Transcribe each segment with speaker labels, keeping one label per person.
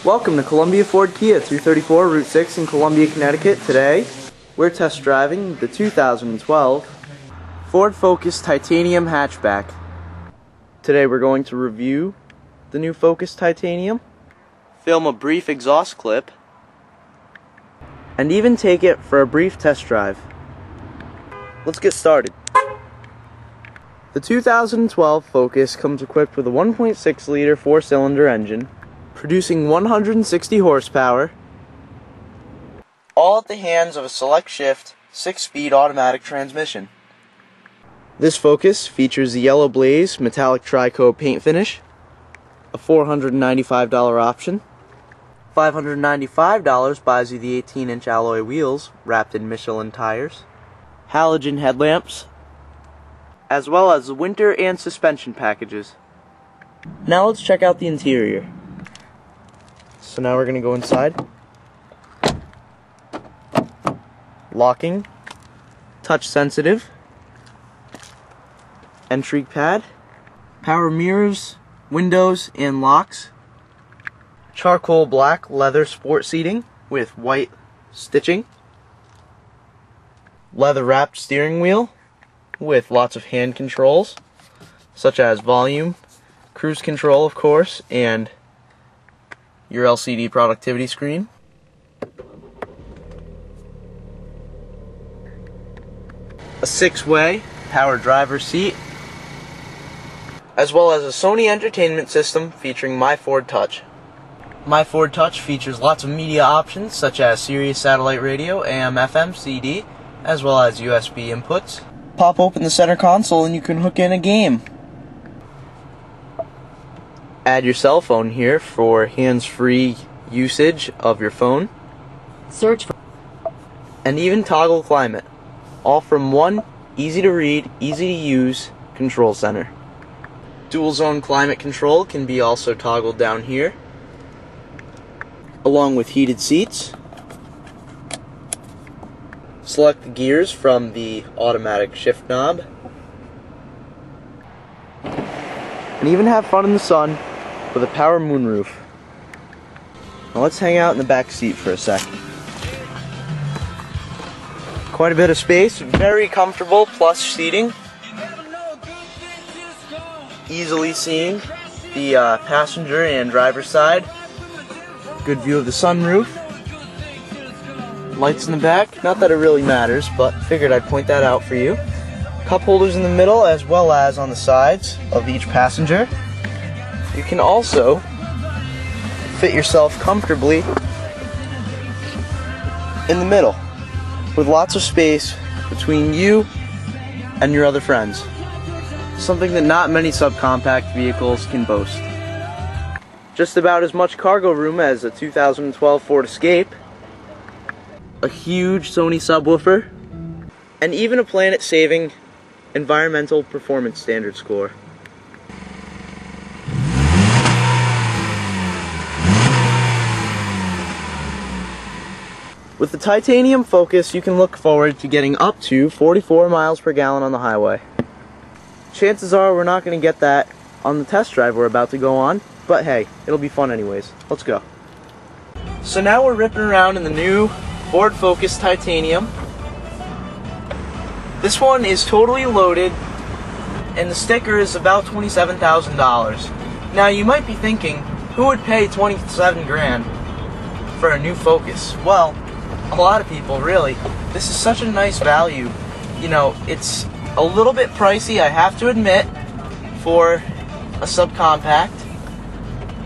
Speaker 1: Welcome to Columbia Ford Kia, 234 Route 6 in Columbia, Connecticut. Today, we're test driving the 2012 Ford Focus Titanium Hatchback. Today we're going to review the new Focus Titanium, film a brief exhaust clip, and even take it for a brief test drive. Let's get started. The 2012 Focus comes equipped with a 1.6-liter 4-cylinder engine, producing 160 horsepower, all at the hands of a select shift 6-speed automatic transmission. This Focus features the yellow blaze metallic tri-coat paint finish, a $495 option. $595 buys you the 18-inch alloy wheels wrapped in Michelin tires, halogen headlamps, as well as the winter and suspension packages. Now let's check out the interior. So now we're going to go inside. Locking, touch sensitive, entry pad, power mirrors, windows and locks, charcoal black leather sport seating with white stitching, leather wrapped steering wheel with lots of hand controls such as volume, cruise control of course, and your LCD productivity screen. A 6-way power driver's seat, as well as a Sony entertainment system featuring My Ford Touch. My Ford Touch features lots of media options such as Sirius satellite radio, AM, FM, CD, as well as USB inputs. Pop open the center console and you can hook in a game. Add your cell phone here for hands-free usage of your phone.
Speaker 2: Search for
Speaker 1: and even toggle climate, all from one easy-to-read, easy-to-use control center. Dual zone climate control can be also toggled down here, along with heated seats. Select the gears from the automatic shift knob, and even have fun in the sun with a power moonroof. Now let's hang out in the back seat for a sec. Quite a bit of space, very comfortable plush seating. Easily seeing the passenger and driver's side. Good view of the sunroof. Lights in the back, not that it really matters, but figured I'd point that out for you. Cup holders in the middle as well as on the sides of each passenger. You can also fit yourself comfortably in the middle with lots of space between you and your other friends. Something that not many subcompact vehicles can boast. Just about as much cargo room as a 2012 Ford Escape, a huge Sony subwoofer, and even a planet-saving environmental performance standard score. With the Titanium Focus, you can look forward to getting up to 44 miles per gallon on the highway. Chances are we're not going to get that on the test drive we're about to go on, but hey, it'll be fun anyways. Let's go. So now we're ripping around in the new Ford Focus Titanium. This one is totally loaded, and the sticker is about $27,000. Now you might be thinking, who would pay 27 grand for a new Focus? Well, a lot of people, really. This is such a nice value. You know, it's a little bit pricey, I have to admit, for a subcompact,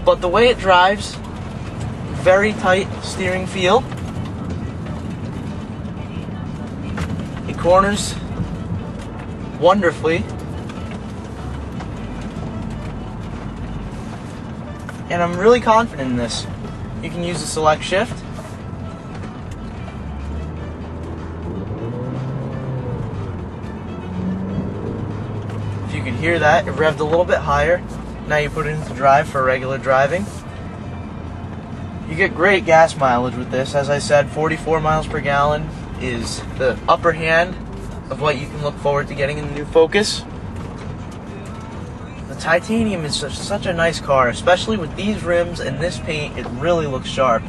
Speaker 1: but the way it drives, very tight steering feel. It corners wonderfully, and I'm really confident in this. You can use the select shift, if you can hear that, it revved a little bit higher. Now you put it into drive for regular driving. You get great gas mileage with this. As I said, 44 miles per gallon is the upper hand of what you can look forward to getting in the new Focus. The Titanium is such a nice car, especially with these rims and this paint. It really looks sharp.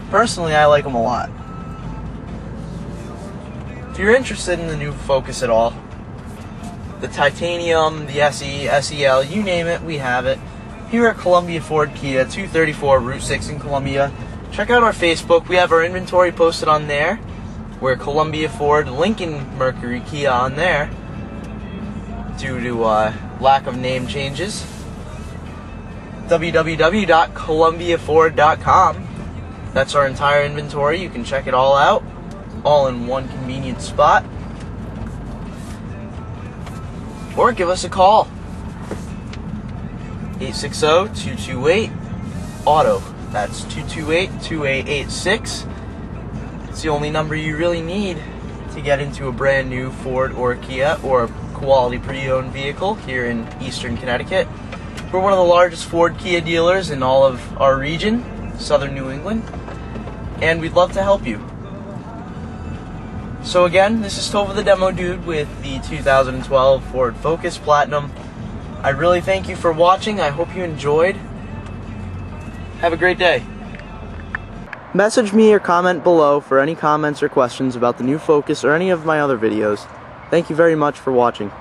Speaker 1: Personally, I like them a lot. If you're interested in the new Focus at all, the Titanium, the SE, SEL, you name it, we have it. Here at Columbia Ford Kia, 234 Route 6 in Columbia. Check out our Facebook. We have our inventory posted on there. We're Columbia Ford, Lincoln, Mercury, Kia on there due to lack of name changes. www.columbiaford.com. That's our entire inventory. You can check it all out, all in one convenient spot. Or give us a call. 860-228-AUTO. That's 228-2886. It's the only number you really need to get into a brand new Ford or Kia or a quality pre-owned vehicle here in Eastern Connecticut. We're one of the largest Ford Kia dealers in all of our region, Southern New England, and we'd love to help you. So again, this is Tova the Demo Dude with the 2012 Ford Focus Platinum. I really thank you for watching. I hope you enjoyed. Have a great day. Message me or comment below for any comments or questions about the new Focus or any of my other videos. Thank you very much for watching.